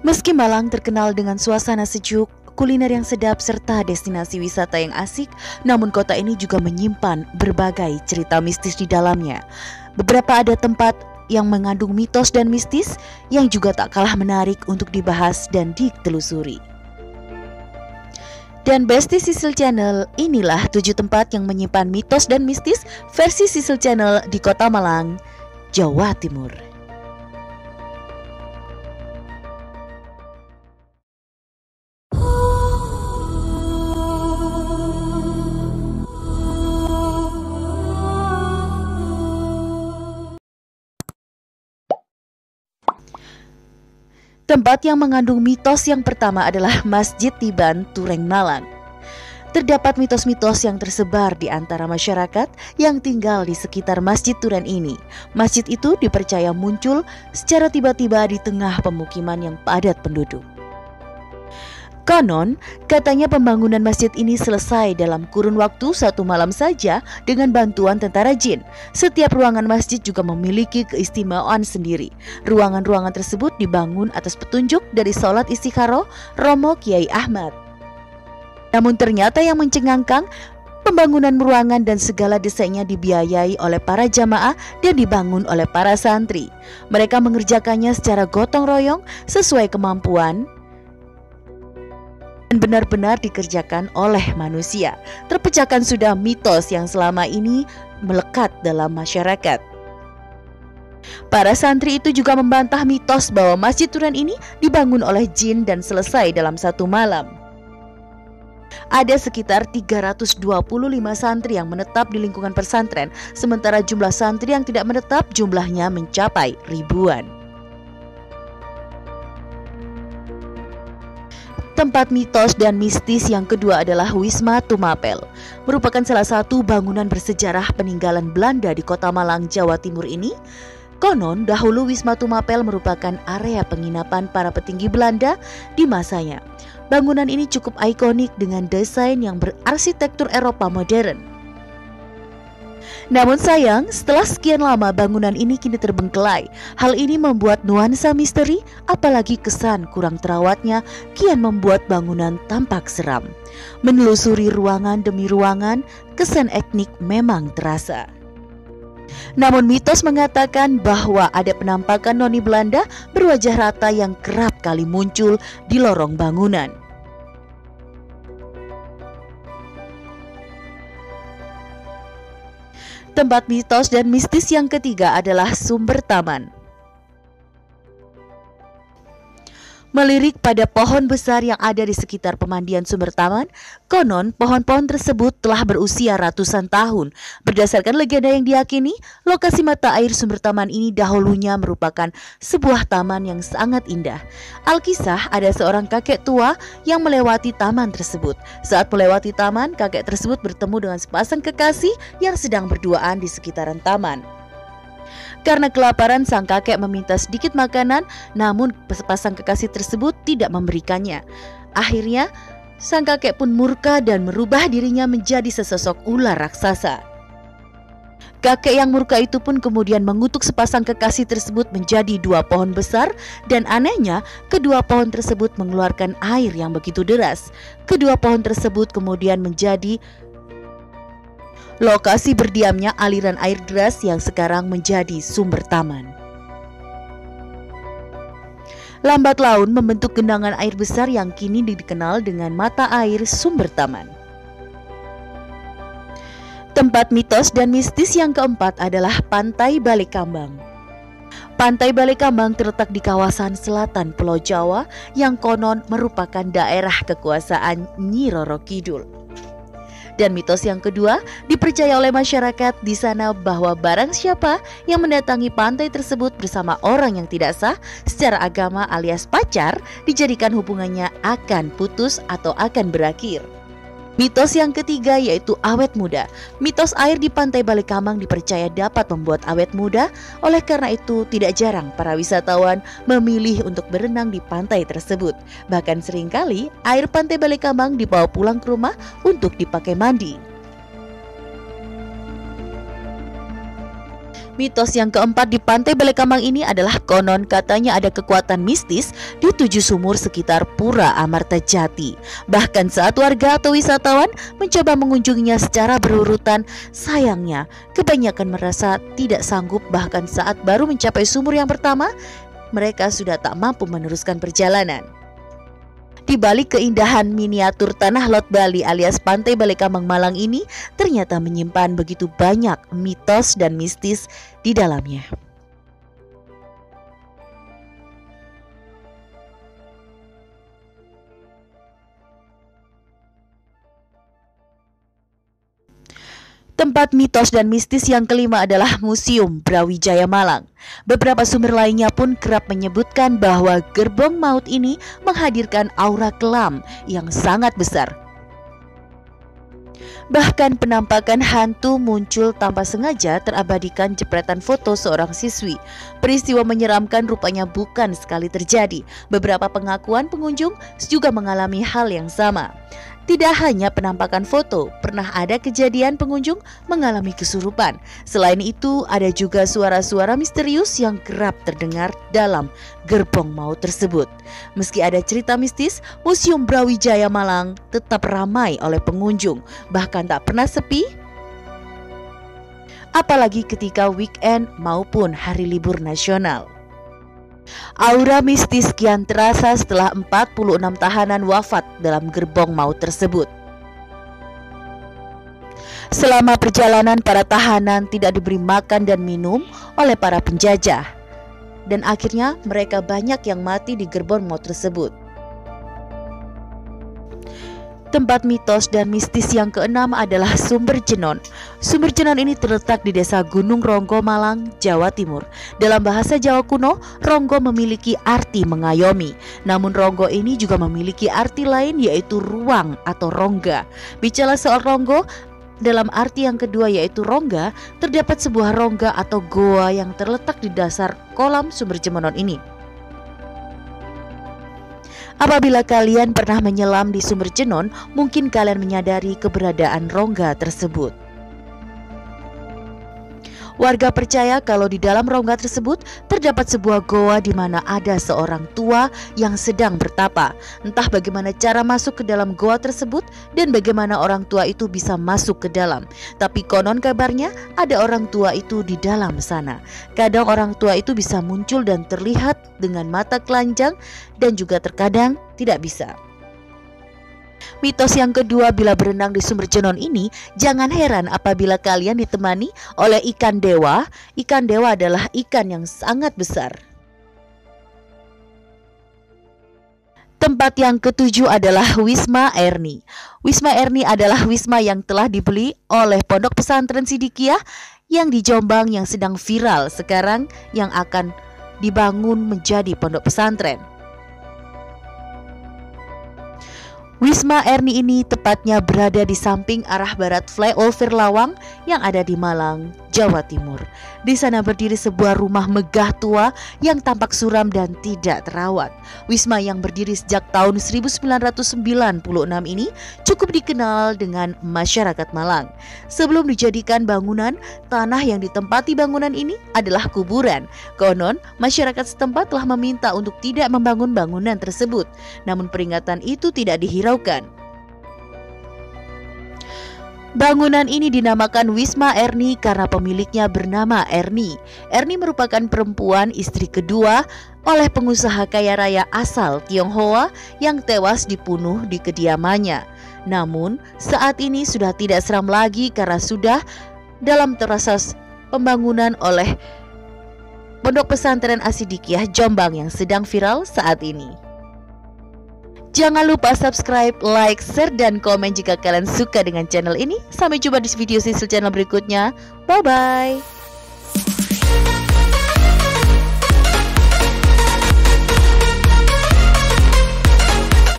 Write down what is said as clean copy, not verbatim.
Meski Malang terkenal dengan suasana sejuk, kuliner yang sedap, serta destinasi wisata yang asik, namun kota ini juga menyimpan berbagai cerita mistis di dalamnya. Beberapa ada tempat yang mengandung mitos dan mistis yang juga tak kalah menarik untuk dibahas dan ditelusuri. Dan Besti Sisil Channel, inilah 7 tempat yang menyimpan mitos dan mistis versi Sisil Channel di Kota Malang, Jawa Timur. Tempat yang mengandung mitos yang pertama adalah Masjid Tiban Tureng Malang. Terdapat mitos-mitos yang tersebar di antara masyarakat yang tinggal di sekitar Masjid Turen ini. Masjid itu dipercaya muncul secara tiba-tiba di tengah pemukiman yang padat penduduk. Konon, katanya pembangunan masjid ini selesai dalam kurun waktu 1 malam saja dengan bantuan tentara jin. Setiap ruangan masjid juga memiliki keistimewaan sendiri. Ruangan-ruangan tersebut dibangun atas petunjuk dari sholat istikharah Romo Kiai Ahmad. Namun ternyata yang mencengangkan, pembangunan ruangan dan segala desainnya dibiayai oleh para jamaah dan dibangun oleh para santri. Mereka mengerjakannya secara gotong royong sesuai kemampuan dan benar-benar dikerjakan oleh manusia. Terpecahkan sudah mitos yang selama ini melekat dalam masyarakat. Para santri itu juga membantah mitos bahwa Masjid Turen ini dibangun oleh jin dan selesai dalam 1 malam. Ada sekitar 325 santri yang menetap di lingkungan pesantren, sementara jumlah santri yang tidak menetap jumlahnya mencapai ribuan. Tempat mitos dan mistis yang kedua adalah Wisma Tumapel. Merupakan salah satu bangunan bersejarah peninggalan Belanda di Kota Malang, Jawa Timur ini. Konon dahulu Wisma Tumapel merupakan area penginapan para petinggi Belanda di masanya. Bangunan ini cukup ikonik dengan desain yang berarsitektur Eropa modern. Namun sayang, setelah sekian lama bangunan ini kini terbengkelai. Hal ini membuat nuansa misteri, apalagi kesan kurang terawatnya, kian membuat bangunan tampak seram. Menelusuri ruangan demi ruangan, kesan etnik memang terasa. Namun mitos mengatakan bahwa ada penampakan noni Belanda berwajah rata yang kerap kali muncul di lorong bangunan. Tempat mitos dan mistis yang ketiga adalah Sumber Taman. Melirik pada pohon besar yang ada di sekitar pemandian Sumber Taman, konon pohon-pohon tersebut telah berusia ratusan tahun. Berdasarkan legenda yang diyakini, lokasi mata air Sumber Taman ini dahulunya merupakan sebuah taman yang sangat indah. Alkisah, ada seorang kakek tua yang melewati taman tersebut. Saat melewati taman, kakek tersebut bertemu dengan sepasang kekasih yang sedang berduaan di sekitaran taman. Karena kelaparan, sang kakek meminta sedikit makanan, namun sepasang kekasih tersebut tidak memberikannya. Akhirnya, sang kakek pun murka dan merubah dirinya menjadi sesosok ular raksasa. Kakek yang murka itu pun kemudian mengutuk sepasang kekasih tersebut menjadi 2 pohon besar, dan anehnya, kedua pohon tersebut mengeluarkan air yang begitu deras. Kedua pohon tersebut kemudian menjadi lokasi berdiamnya aliran air deras yang sekarang menjadi sumber taman. Lambat laun membentuk genangan air besar yang kini dikenal dengan mata air Sumber Taman. Tempat mitos dan mistis yang keempat adalah Pantai Balekambang. Pantai Balekambang terletak di kawasan selatan Pulau Jawa yang konon merupakan daerah kekuasaan Nyi Roro Kidul. Dan mitos yang kedua, dipercaya oleh masyarakat di sana bahwa barang siapa yang mendatangi pantai tersebut bersama orang yang tidak sah secara agama alias pacar, dijadikan hubungannya akan putus atau akan berakhir. Mitos yang ketiga yaitu awet muda. Mitos air di Pantai Balekambang dipercaya dapat membuat awet muda. Oleh karena itu tidak jarang para wisatawan memilih untuk berenang di pantai tersebut. Bahkan seringkali air Pantai Balekambang dibawa pulang ke rumah untuk dipakai mandi. Mitos yang keempat di Pantai Balekambang ini adalah konon katanya ada kekuatan mistis di 7 sumur sekitar Pura Amartajati. Bahkan saat warga atau wisatawan mencoba mengunjunginya secara berurutan, sayangnya kebanyakan merasa tidak sanggup, bahkan saat baru mencapai sumur yang pertama, mereka sudah tak mampu meneruskan perjalanan. Di balik keindahan miniatur tanah lot Bali alias Pantai Balekambang Malang ini ternyata menyimpan begitu banyak mitos dan mistis di dalamnya. Tempat mitos dan mistis yang kelima adalah Museum Brawijaya Malang. Beberapa sumber lainnya pun kerap menyebutkan bahwa gerbong maut ini menghadirkan aura kelam yang sangat besar. Bahkan penampakan hantu muncul tanpa sengaja terabadikan jepretan foto seorang siswi. Peristiwa menyeramkan rupanya bukan sekali terjadi. Beberapa pengakuan pengunjung juga mengalami hal yang sama. Tidak hanya penampakan foto, pernah ada kejadian pengunjung mengalami kesurupan. Selain itu, ada juga suara-suara misterius yang kerap terdengar dalam gerbong maut tersebut. Meski ada cerita mistis, Museum Brawijaya Malang tetap ramai oleh pengunjung, bahkan tak pernah sepi, apalagi ketika weekend maupun hari libur nasional. Aura mistis kian terasa setelah 46 tahanan wafat dalam gerbong maut tersebut. Selama perjalanan, para tahanan tidak diberi makan dan minum oleh para penjajah, dan akhirnya mereka banyak yang mati di gerbong maut tersebut. Tempat mitos dan mistis yang keenam adalah Sumber Jenon. Sumber Jenon ini terletak di Desa Gunung Ronggo, Malang, Jawa Timur. Dalam bahasa Jawa kuno, Ronggo memiliki arti mengayomi. Namun Ronggo ini juga memiliki arti lain, yaitu ruang atau rongga. Bicara soal Ronggo, dalam arti yang kedua yaitu rongga, terdapat sebuah rongga atau goa yang terletak di dasar kolam Sumber Jenon ini. Apabila kalian pernah menyelam di Sumber Jenon, mungkin kalian menyadari keberadaan rongga tersebut. Warga percaya kalau di dalam rongga tersebut terdapat sebuah goa di mana ada seorang tua yang sedang bertapa. Entah bagaimana cara masuk ke dalam goa tersebut dan bagaimana orang tua itu bisa masuk ke dalam. Tapi konon kabarnya ada orang tua itu di dalam sana. Kadang orang tua itu bisa muncul dan terlihat dengan mata telanjang, dan juga terkadang tidak bisa. Mitos yang kedua, bila berenang di Sumber Jenon ini, jangan heran apabila kalian ditemani oleh ikan dewa. Ikan dewa adalah ikan yang sangat besar. Tempat yang ketujuh adalah Wisma Erni. Wisma Erni adalah wisma yang telah dibeli oleh Pondok Pesantren Sidikiyah yang di Jombang yang sedang viral sekarang, yang akan dibangun menjadi pondok pesantren. Wisma Erni ini tepatnya berada di samping arah barat flyover Lawang yang ada di Malang, Jawa Timur. Di sana berdiri sebuah rumah megah tua yang tampak suram dan tidak terawat. Wisma yang berdiri sejak tahun 1996 ini cukup dikenal dengan masyarakat Malang. Sebelum dijadikan bangunan, tanah yang ditempati bangunan ini adalah kuburan. Konon, masyarakat setempat telah meminta untuk tidak membangun bangunan tersebut. Namun peringatan itu tidak dihiraukan. Bangunan ini dinamakan Wisma Erni karena pemiliknya bernama Erni. Erni merupakan perempuan istri kedua oleh pengusaha kaya raya asal Tionghoa yang tewas dibunuh di kediamannya. Namun saat ini sudah tidak seram lagi karena sudah dalam proses pembangunan oleh Pondok Pesantren As-Sidikiyah Jombang yang sedang viral saat ini. Jangan lupa subscribe, like, share, dan komen jika kalian suka dengan channel ini. Sampai jumpa di video sisil channel berikutnya. Bye-bye.